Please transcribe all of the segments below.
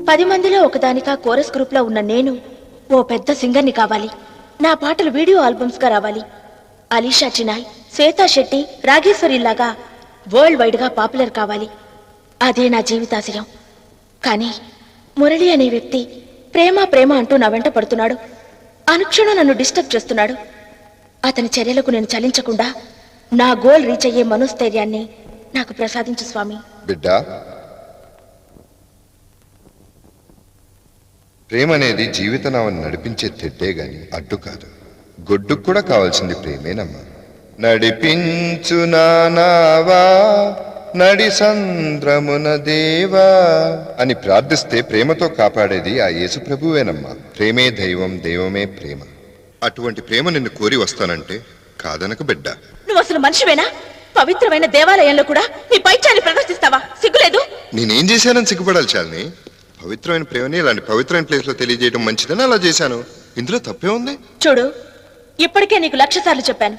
10 మందిలో ఒకదానిగా chorus group లో ఉన్న నేను ఓ పెద్ద సింగర్ని కావాలి. నా పాటలు వీడియో ఆల్బమ్స్ గా రావాలి. అలీషా చినాయ్, శ్వేతా శెట్టి, రాగేశ్వరిలాగా వరల్డ్ వైడ్ గా పాపులర్ కావాలి. అదే నా జీవితాశయం. కానీ మురళి అనే వ్యక్తి ప్రేమ ప్రేమ అంటూ నా వెంట పడుతున్నాడు. అనుక్షణం నన్ను డిస్టర్బ్ చేస్తున్నాడు. అతని చర్యలకు నేను చలించకుండా నా గోల్ రీచ్ అయ్యే మనోస్థైర్యాన్ని నాకు ప్రసాదించు స్వామి. బిడ్డా, ప్రేమ అనేది జీవితనామని నడిపించే తెడ్డే గాని అడ్డు కాదు. గొడ్డుకు కూడా కావాల్సింది ప్రేమేనమ్మా. నడిపించు నానావా నడి సంద్రమున దేవా అని ప్రార్థిస్తే ప్రేమతో కాపాడేది ఆ యేసు ప్రభువేనమ్మా. ప్రేమే దైవం, దైవమే ప్రేమ. అటువంటి ప్రేమ నిన్ను కోరి వస్తానంటే కాదనకు బిడ్డ. నువ్వు అసలు మనిషివేనా? పవిత్రమైన దేవాలయంలో కూడా నీ పైచాన్ని ప్రదర్శిస్తావా? సిగ్గులేదు? నేనేం చేశానని సిగ్గుపడాలి చాలని? పవిత్రమైన ప్రేమని ఇలాంటి పవిత్రమైన ప్లేస్ లో తెలియజేయడం మంచిదని అలా చేశాను. ఇందులో తప్పే ఉంది? చూడు, ఇప్పటికే నీకు 1,00,000 సార్లు చెప్పాను,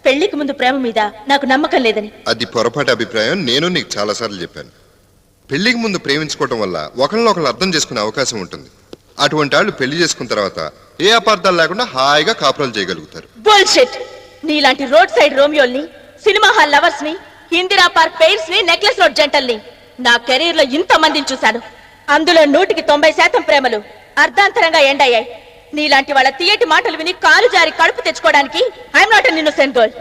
పెళ్లికి ముందు ప్రేమ మీద నాకు నమ్మకం లేదని. అది పొరపాటు అభిప్రాయం. నేను నీకు చాలా సార్లు చెప్పాను. పెళ్లికి ముందు ప్రేమించుకోవటం వల్ల ఒకరినొకరు అర్థం చేసుకునే అవకాశం ఉంటుంది. అటువంటి వాళ్ళు పెళ్లి చేసుకున్న తర్వాత ఏ అపార్థాలు లేకుండా హాయిగా కాపురాలు చేయగలుగుతారు. బుల్షిట్! నీలాంటి రోడ్ సైడ్ రోమియోల్ని, సినిమా హాల్ లవర్స్ ని, ఇందిరా పార్క్ పెయిర్స్ ని, నెక్లెస్ రోడ్ జంటల్ని నా కెరీర్ లో ఇంత మందిని చూశాను. అందులో 100% ప్రేమలు అర్ధాంతరంగా ఎండయ్యాయి. నీలాంటి వాళ్ళ తీయటి మాటలు విని కాలు జారి కడుపు తెచ్చుకోవడానికి I'm not an innocent girl.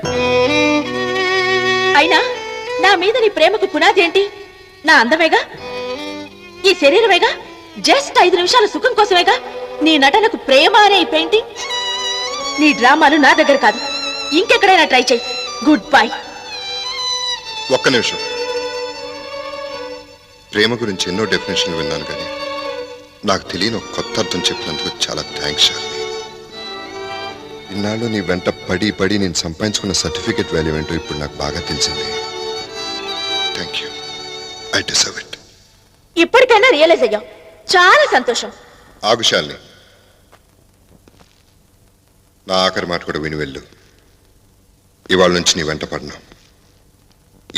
అయినా నా మీద నీ ప్రేమకు పునాది ఏంటి? నా అందమేగా, ఈ శరీరమేగా, జస్ట్ 5 నిమిషాల సుఖం కోసమేగా నీ నటనకు ప్రేమ అనే ఈ పెయింటింగ్. నీ డ్రామాలు నా దగ్గర కాదు, ఇంకెక్కడైనా ట్రై చేయి. Good bye. ఒక్క నిమిషం. ప్రేమ గురించి ఎన్నో డెఫినేషన్లు విన్నాను, కానీ నాకు తెలియని ఒక కొత్త అర్థం చెప్పినందుకు చాలా థ్యాంక్స్ శాలిని. ఇన్నాళ్ళు నీ వెంట పడి పడి నేను సంపాదించుకున్న సర్టిఫికేట్ వాల్యూ ఏంటో ఇప్పుడు నాకు బాగా తెలిసింది. Thank you. I deserve it. ఇప్పటికైనా రియలైజ్ అయ్యాం. చాలా సంతోషం. ఆగు శాలిని, నా ఆఖరి మాట కూడా విని వెళ్ళు. ఇవాళ నుంచి నీ వెంట పడినా,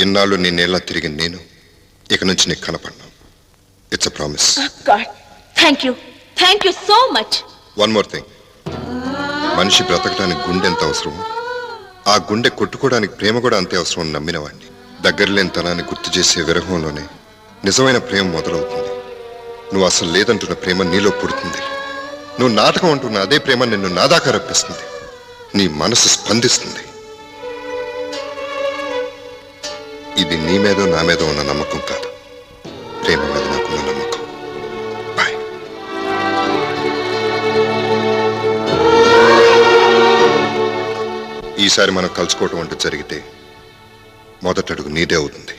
ఇన్నాళ్ళు నీ నేలా తిరిగి నేను ఇక నుంచి నీకు కనపడినా. It's a promise. Thank you so much. One more thing. మనిషి బ్రతకడానికి గుండె ఎంత అవసరమో, ఆ గుండె కొట్టుకోవడానికి ప్రేమ కూడా అంతే అవసరం అని నమ్మిన వాడిని. దగ్గర లేని తనాన్ని గుర్తు చేసే విరహంలోనే నిజమైన ప్రేమ మొదలవుతుంది. నువ్వు అసలు లేదంటున్న ప్రేమ నీలో పుడుతుంది. నువ్వు నాటకం అంటున్న అదే ప్రేమ నిన్ను నాదాకా రప్పిస్తుంది. నీ మనసు స్పందిస్తుంది. ఇది నీ మీదో నా మీదో ఉన్న నమ్మకం కాదు, ప్రేమ మీద నాకున్న నమ్మకం. బాయ్. ఈసారి మనం కలుసుకోవటం అంటూ జరిగితే మొదటడుగు నీదే అవుతుంది.